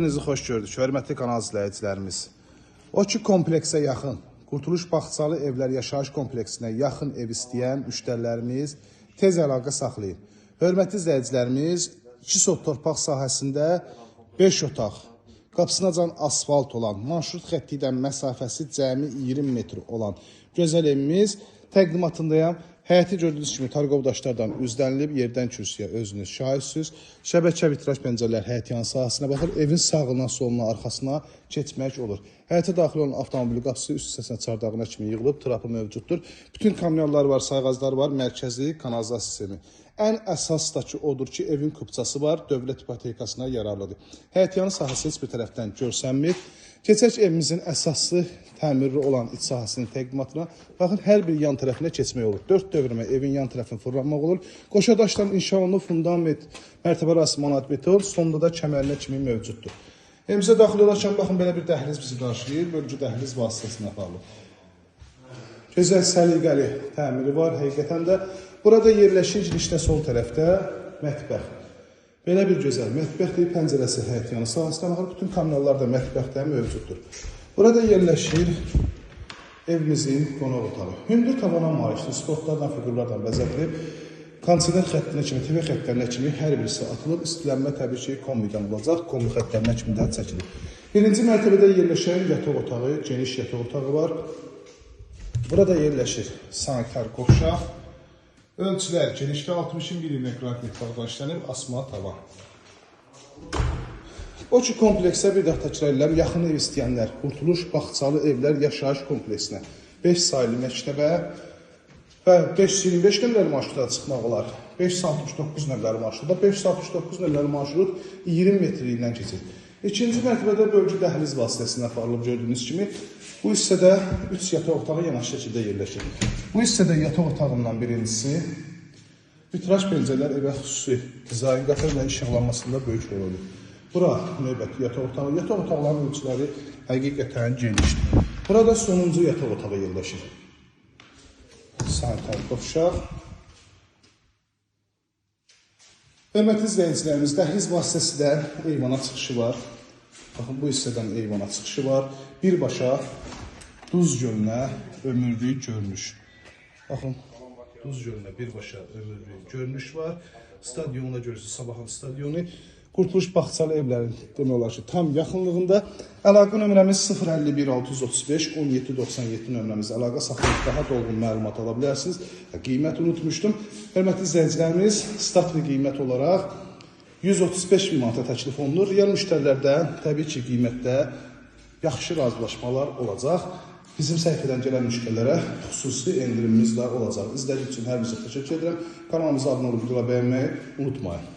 Sizi xoş gördük, hörmətli kanal izləyicilərimiz. O ki, kompleksə yaxın, Qurtuluş Bağçalı Evlər Yaşayış Kompleksinə yaxın ev istəyən müştərilərimiz tez əlaqə saxlayın. Hörmətli izləyicilərimiz, 2 sot torpaq sahəsində 5 otaq, qapısınacan asfalt olan, marşrut xətti ilə məsafəsi cəmi 20 metr olan gözəl evimiz təqdimatındayam. Həyəti gördüyünüz kimi tarqov daşlardan üzdənilib, yerdən kürsüyə özünüz şahidsiniz. Şəbəkə vitraj pəncərələr həyətyan sahəsinə baxır, evin sağından soluna, arxasına keçmək olur. Həyətə daxil olan avtomobili qapısı üst hissəsinə çardağına kimi yığılıb, trapı mövcuddur. Bütün kamyonlar var, sayğaclar var, mərkəzi kanalizasiya sistemi. Ən əsas da ki, odur ki, evin kupçası var, dövlət ipotekasına yararlıdır. Həyətyanı sahəsi heç bir tərəfdən görsənmir. Keçək evimizin əsaslı təmirli olan iç sahəsinin təqdimatına. Baxın, hər bir yan tərəfinə keçmək olur. 4 dövrəmə evin yan tərəfini fırlanmaq olur. Qoşa daşdan inşa olunub fundament, mərtəbə arası manat beton, sonunda da kəmərinə kimi mövcuddur. Evimizə daxil olarkən, baxın, belə bir dəhliz bizi qarşılayır. Bölgü dəhliz vasitəsilə aparılır. Gözəl səliqəli təmiri var, həqiqətən də. Burada yerləşir girişdə sol tərəfdə mətbəx. Belə bir gözəl mətbəxdir, pəncərəsi həyətyanı sahəsinə baxır, bütün kamyonlar da mətbəxdə mövcuddur. Burada yerləşir evimizin qonaq otağı. Hündür tavana malikdir, spotlardan, figurlardan bəzədilib. Kondisioner xəttinə kimi, TV xəttlərinə kimi hər birisi atılıb, istilənmə təbii ki, kombidən olacaq, kombi xəttlərinə kimi də çəkilir. Birinci mərtəbədə yerləşən yataq otağı, geniş yataq otağı var. Burada yerləşir sanitar qovşaq. Ölçülər genişdə 61 mm kvadratdan işlənib, asma tavan. O ki, kompleksə bir daha təkrar edirəm, yaxın ev istəyənlər, Qurtuluş Bağçalı Evlər Yaşayış Kompleksinə 5 sayılı məktəbə və 525 nömrəli marşruta çıxmaq olar. 569 nömrəli marşruta, 569 nömrəli marşrut 20 metrliyindən keçir. İkinci mərtəbədə bölgü dəhliz vasitəsilə aparılıb gördüyünüz kimi. Bu hissədə 3 yataq otağı yanaş şəkildə yerləşir. Bu hissədə yataq otağından birincisi vitraj pəncərələr evə xüsusi dizayn qatır və işıqlanmasında böyük rol olur. Bura növbəti yataq otağı. Yataq otaqların ölçüləri həqiqətən genişdir. Burada sonuncu yataq otağı yerləşir. Sanitar qovşaq. Hörmətli izləyicilərimiz, dəhliz vasitəsilə eyvana çıxışı var. Baxın, bu hissədən eyvana çıxışı var. Birbaşa Duz gölünə ömürlük görünüş. Baxın, Duz gölünə birbaşa ömürlük görünüş var. Stadionuna görürsünüz, Sabahın stadionu. Qurtuluş Bağçalı Evlərin demək olar ki, tam yaxınlığında. Əlaqə nömrəmiz 051 635 1797 nömrəmiz. Əlaqə saxlayıb daha dolğun məlumat ala bilərsiniz. Qiymət unutmuşdum. Hörmətli izləyicilərimiz, statli qiymət olaraq 135 bin manata təklif olunur. Real müştərilərdə təbii ki, qiymətdə yaxşı razılaşmalar olacaq. Bizim səhifədən gələn müştərilərə xüsusi endirimimiz də olacaq. İzlədiyiniz üçün hər birisi təşəkkür edirəm. Kanalımıza abunə olub, bəyənməyi unutmayın.